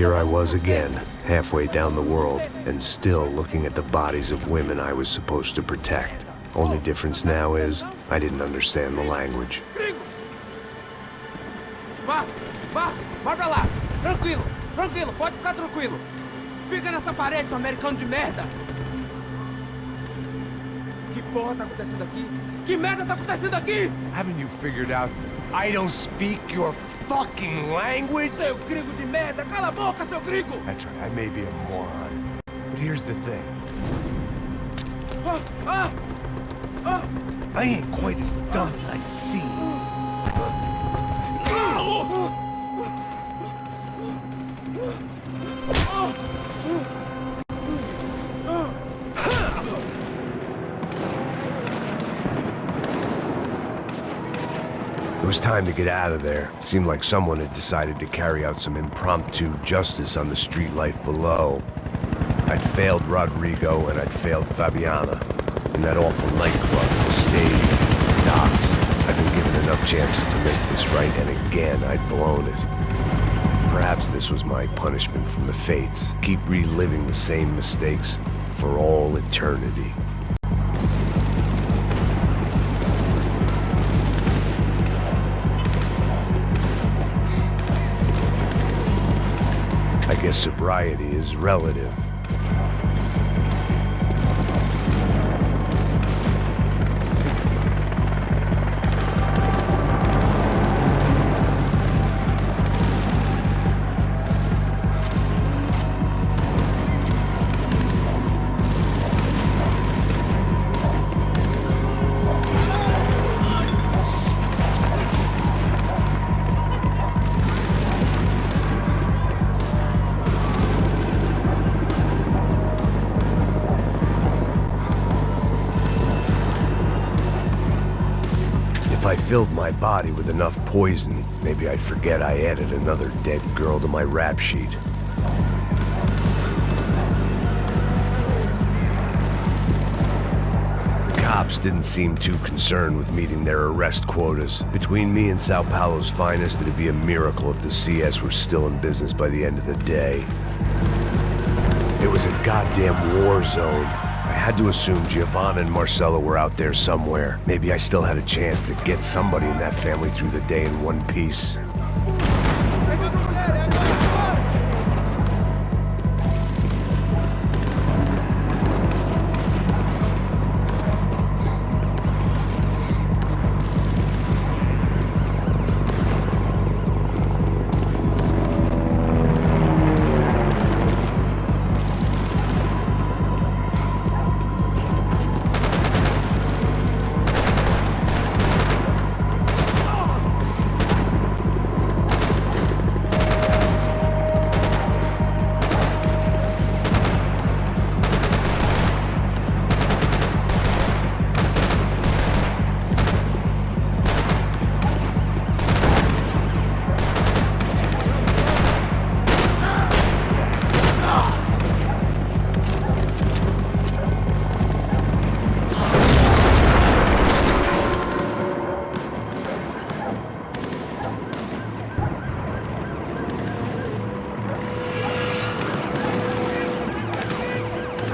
Here I was again, halfway down the world, and still looking at the bodies of women I was supposed to protect. Only difference now is, I didn't understand the language. Vai pra lá! Tranquilo, tranquilo, pode ficar tranquilo! Fica nessa parede, seu americano de merda! Que porra tá acontecendo aqui? Que merda tá acontecendo aqui? Haven't you figured out I don't speak your fucking language? Seu gringo de merda! Cala a boca, seu gringo! That's right, I may be a moron. But here's the thing. I ain't quite as dumb as I seem. It was time to get out of there. Seemed like someone had decided to carry out some impromptu justice on the street life below. I'd failed Rodrigo and I'd failed Fabiana. In that awful nightclub, the stage, the docks. I'd been given enough chances to make this right, and again I'd blown it. Perhaps this was my punishment from the fates. Keep reliving the same mistakes for all eternity. I guess sobriety is relative. If I filled my body with enough poison, maybe I'd forget I added another dead girl to my rap sheet. The cops didn't seem too concerned with meeting their arrest quotas. Between me and Сан-Паулу's finest, it'd be a miracle if the CS were still in business by the end of the day. It was a goddamn war zone. I had to assume Giovanna and Marcelo were out there somewhere. Maybe I still had a chance to get somebody in that family through the day in one piece.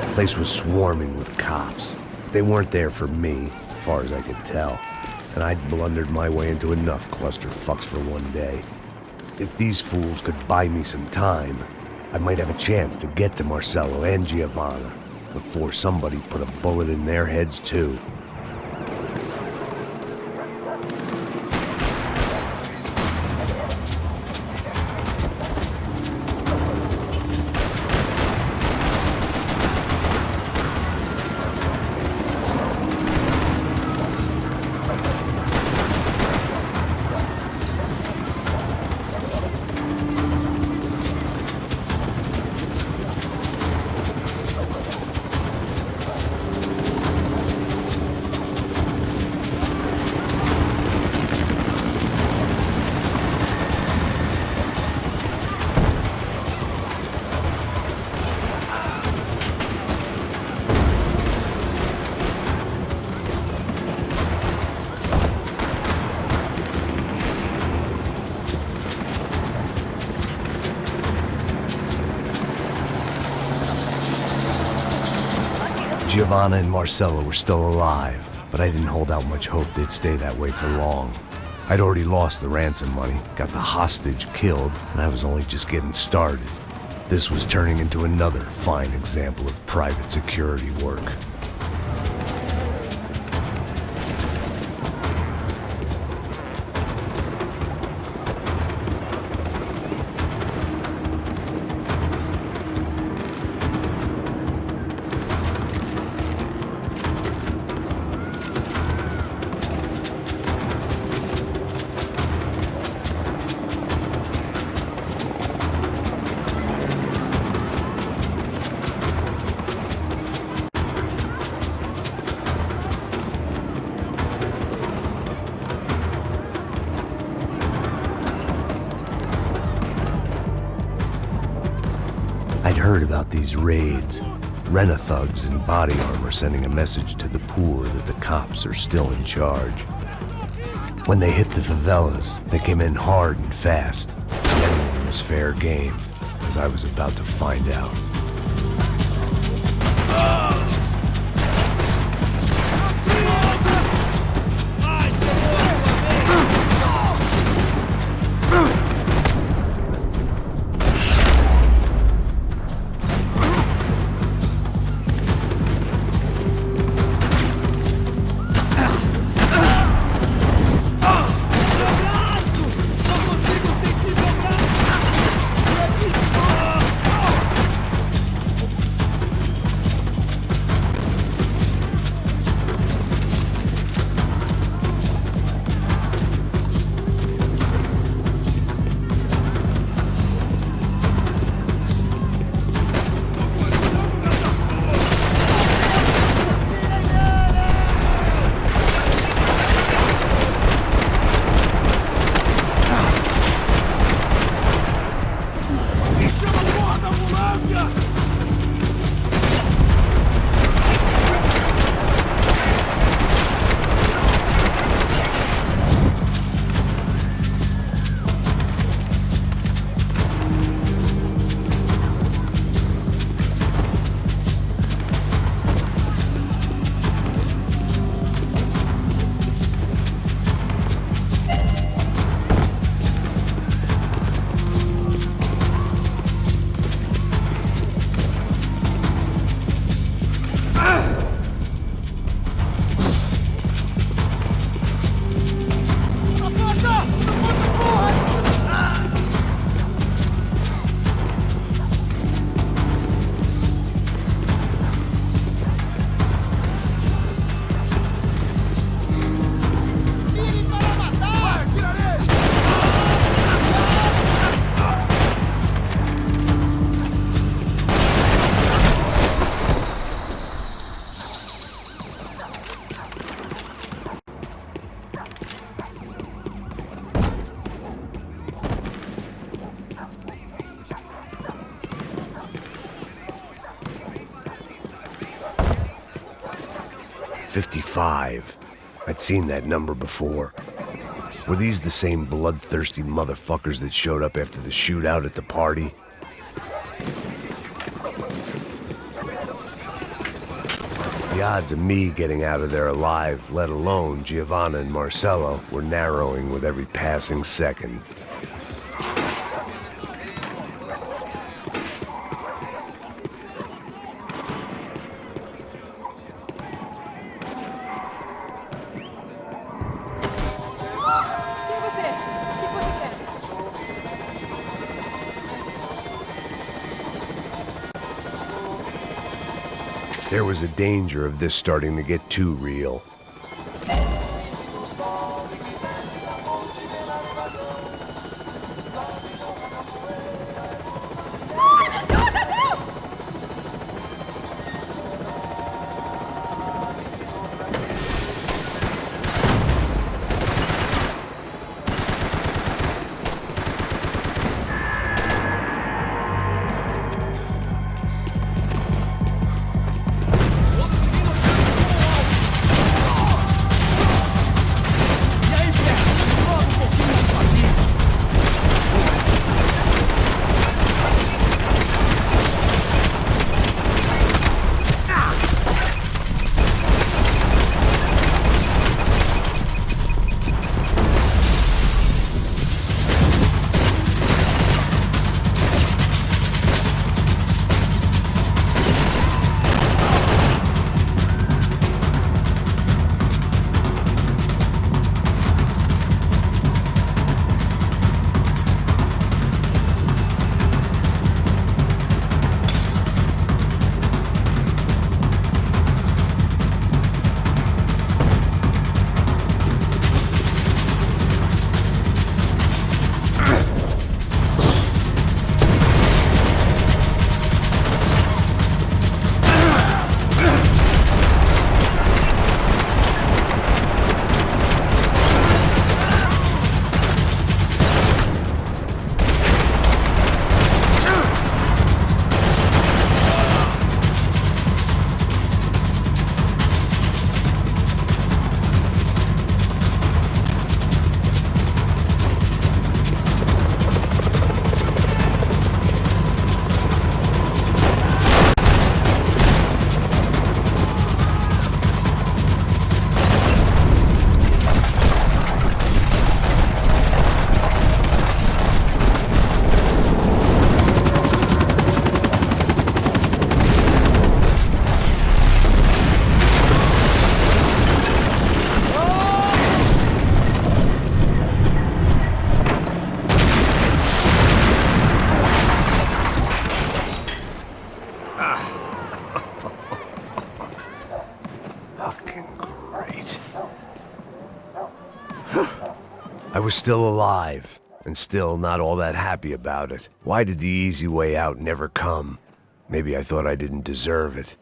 The place was swarming with cops. They weren't there for me, as far as I could tell, and I'd blundered my way into enough clusterfucks for one day. If these fools could buy me some time, I might have a chance to get to Marcelo and Giovanna before somebody put a bullet in their heads too. Giovanna and Marcella were still alive, but I didn't hold out much hope they'd stay that way for long. I'd already lost the ransom money, got the hostage killed, and I was only just getting started. This was turning into another fine example of private security work. I'd heard about these raids, rent-a-thugs in body armor sending a message to the poor that the cops are still in charge. When they hit the favelas, they came in hard and fast. Anyone was fair game, as I was about to find out. "55. I'd seen that number before. Were these the same bloodthirsty motherfuckers that showed up after the shootout at the party? The odds of me getting out of there alive, let alone Giovanna and Marcello, were narrowing with every passing second. There was a danger of this starting to get too real. was still alive, and still not all that happy about it. Why did the easy way out never come? Maybe I thought I didn't deserve it.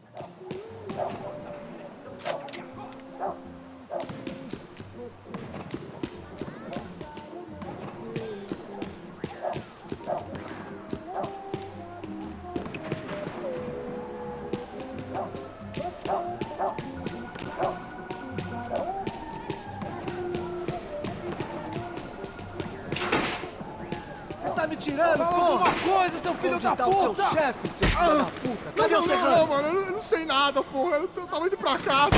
Tá me tirando, Fala porra! alguma coisa, seu filho Onde da tá o seu puta! chefe, seu filho da puta? Cadê o Serrano? Não, mano, eu não sei nada, porra. Eu tava indo pra casa.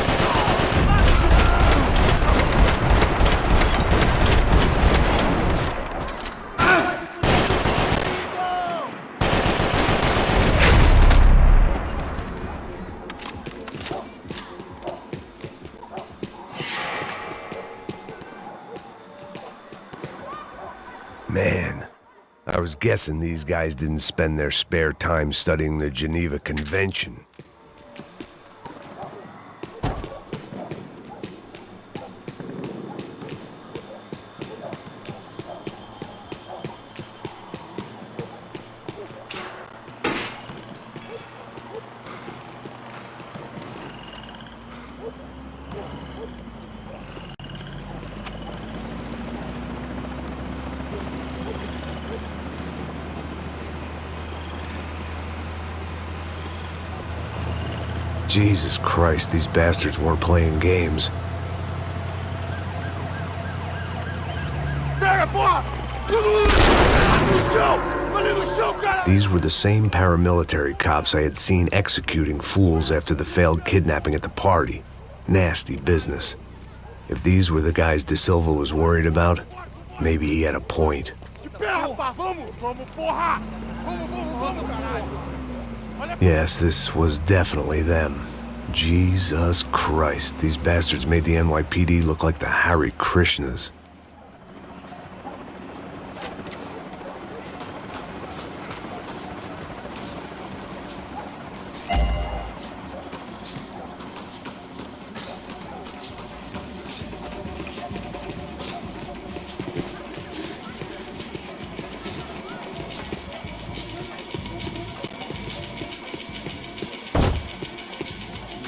Man, I was guessing these guys didn't spend their spare time studying the Geneva Convention. Jesus Christ, these bastards weren't playing games. Pega, porra! No chão! Ali no chão, cara! These were the same paramilitary cops I had seen executing fools after the failed kidnapping at the party. Nasty business. If these were the guys De Silva was worried about, maybe he had a point. De pé, rapaz! Vamos, porra! Vamos, caralho! Yes, this was definitely them. Jesus Christ, these bastards made the NYPD look like the Hare Krishnas.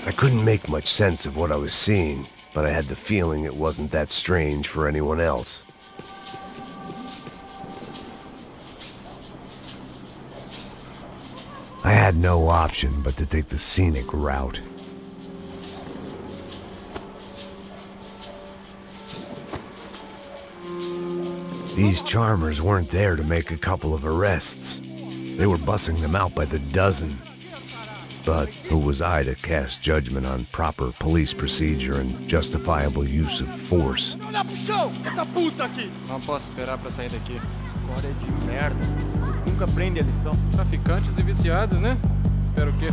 I couldn't make much sense of what I was seeing, but I had the feeling it wasn't that strange for anyone else. I had no option but to take the scenic route. These charmers weren't there to make a couple of arrests. They were bussing them out by the dozen. But who was I to cast judgment on proper police procedure and justifiable use of force? Olha pro chão! Essa puta aqui! Não posso esperar pra sair daqui. Agora é de merda. Nunca aprende a lição. Traficantes e viciados, né? Espero o quê?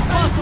Passa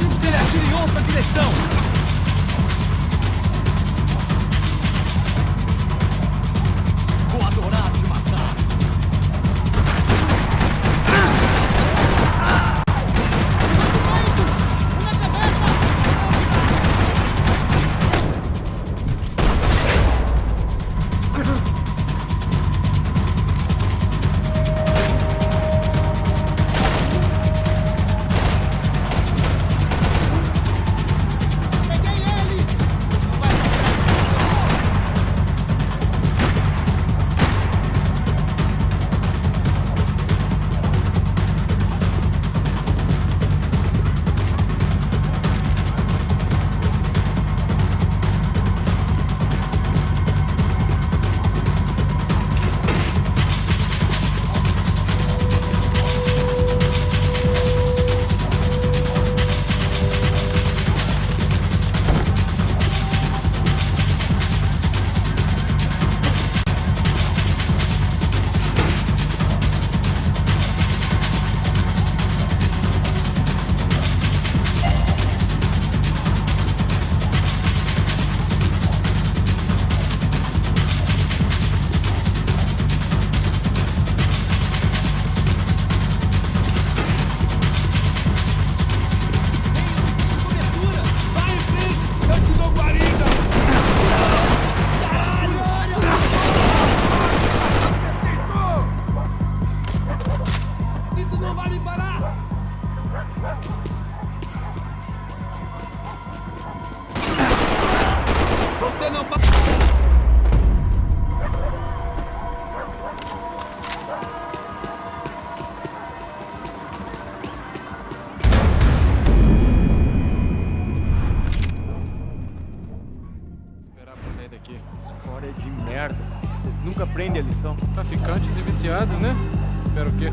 atenção. Traficantes e viciados, né? Espero o quê?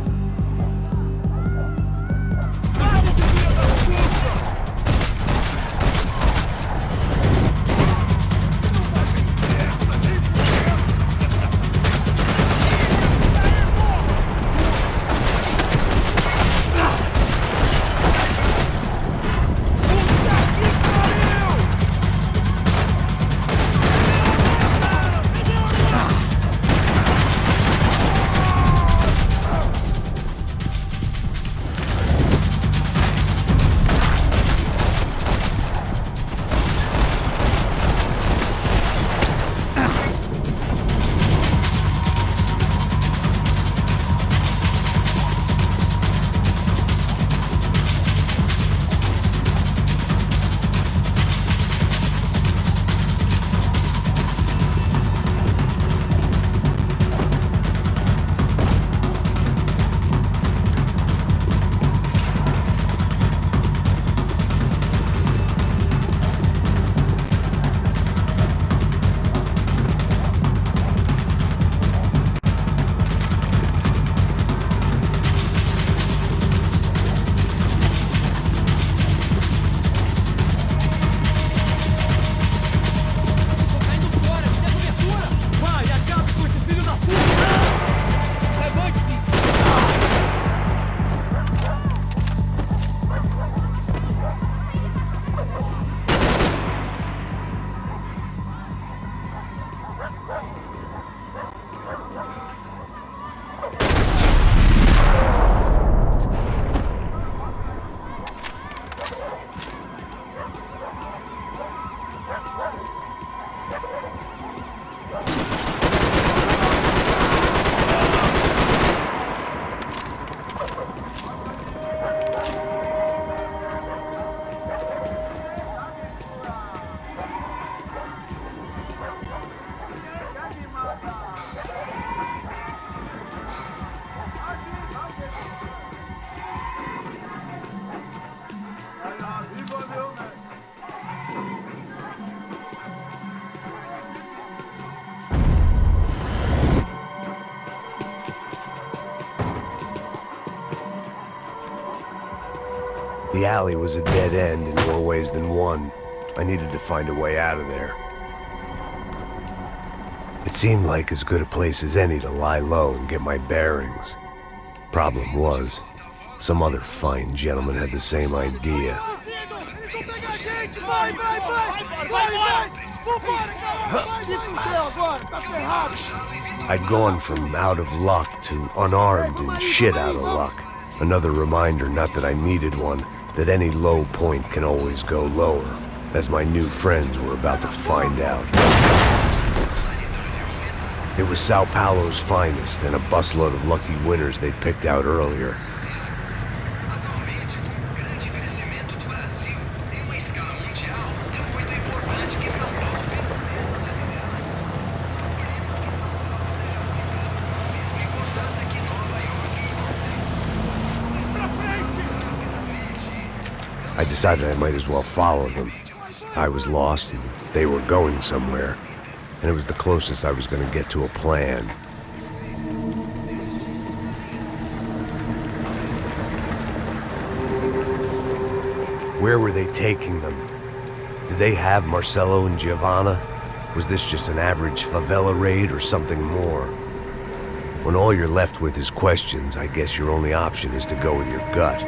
The alley was a dead end in more ways than one. I needed to find a way out of there. It seemed like as good a place as any to lie low and get my bearings. Problem was, some other fine gentleman had the same idea. I'd gone from out of luck to unarmed and shit out of luck. Another reminder, not that I needed one, that any low point can always go lower, as my new friends were about to find out. It was Сан-Паулу's finest, and a busload of lucky winners they'd picked out earlier. I decided I might as well follow them. I was lost and they were going somewhere, and it was the closest I was going to get to a plan. Where were they taking them? Did they have Marcelo and Giovanna? Was this just an average favela raid or something more? When all you're left with is questions, I guess your only option is to go with your gut.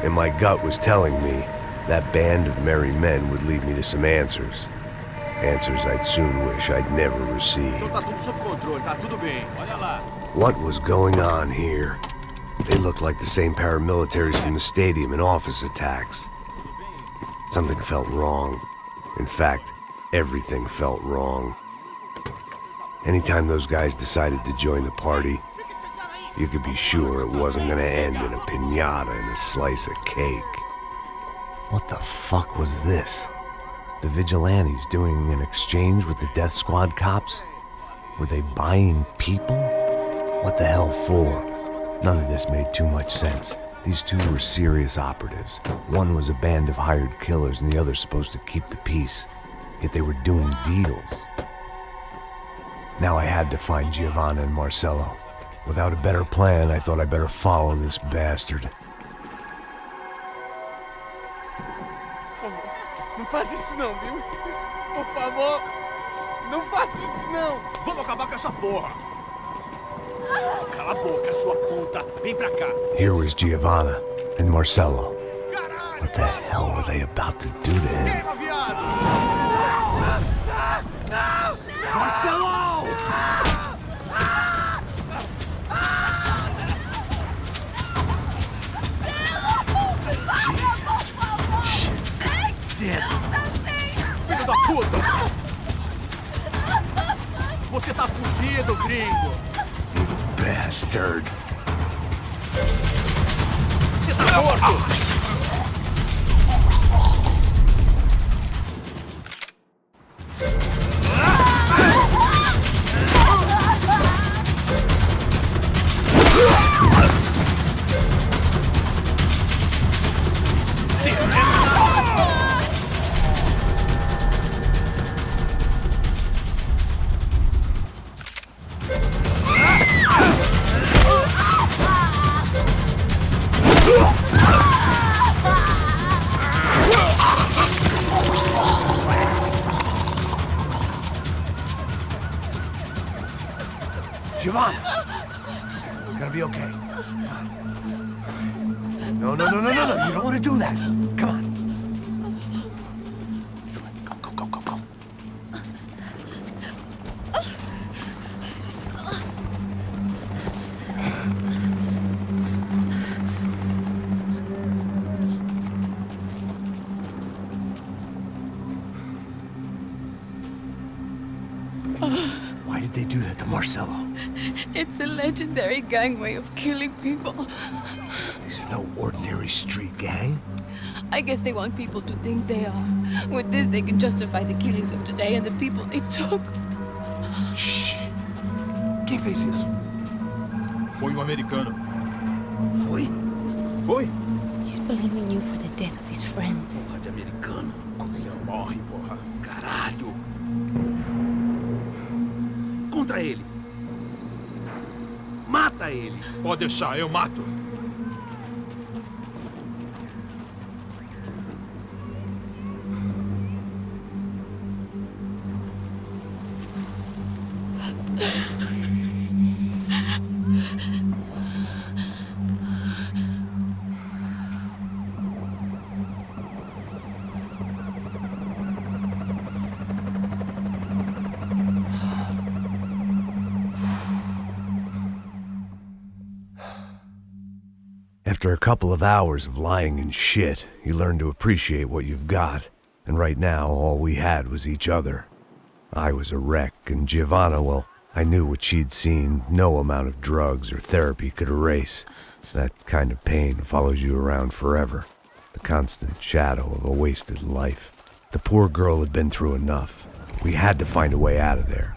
And my gut was telling me that band of merry men would lead me to some answers. Answers I'd soon wish I'd never received. What was going on here? They looked like the same paramilitaries from the stadium in office attacks. Something felt wrong. In fact, everything felt wrong. Anytime those guys decided to join the party, you could be sure it wasn't gonna end in a piñata and a slice of cake. What the fuck was this? The vigilantes doing an exchange with the death squad cops? Were they buying people? What the hell for? None of this made too much sense. These two were serious operatives. One was a band of hired killers and the other supposed to keep the peace. Yet they were doing deals. Now I had to find Giovanna and Marcello. Without a better plan, I thought I better follow this bastard. Não faz isso não, viu? Por favor, não faça isso não. Vamos acabar com essa porra. Cala a boca, sua puta. Vem pra cá. Here was Giovanna and Marcello. Caralho. What the hell were they about to do to him? Queima, viado. Marcello! Jesus. Shit. Damn. Filho da puta. Você tá fugido, gringo. You bastard. Você tá morto. Giovanna! Listen, you're gonna be okay. No. You don't want to do that. Come on. Go. Why did they do that to Marcello? It's a legendary gang way of killing people. These are no ordinary street gang. I guess they want people to think they are. With this, they can justify the killings of today and the people they took. Shh. Quem fez isso? Foi um americano. Foi? Foi? He's blaming you for the death of his friend. Porra de americano. Você morre, porra. Caralho. Contra ele. Mata ele. Pode deixar, eu mato. After a couple of hours of lying in shit, you learn to appreciate what you've got. And right now, all we had was each other. I was a wreck, and Giovanna, well, I knew what she'd seen no amount of drugs or therapy could erase. That kind of pain follows you around forever. The constant shadow of a wasted life. The poor girl had been through enough. We had to find a way out of there.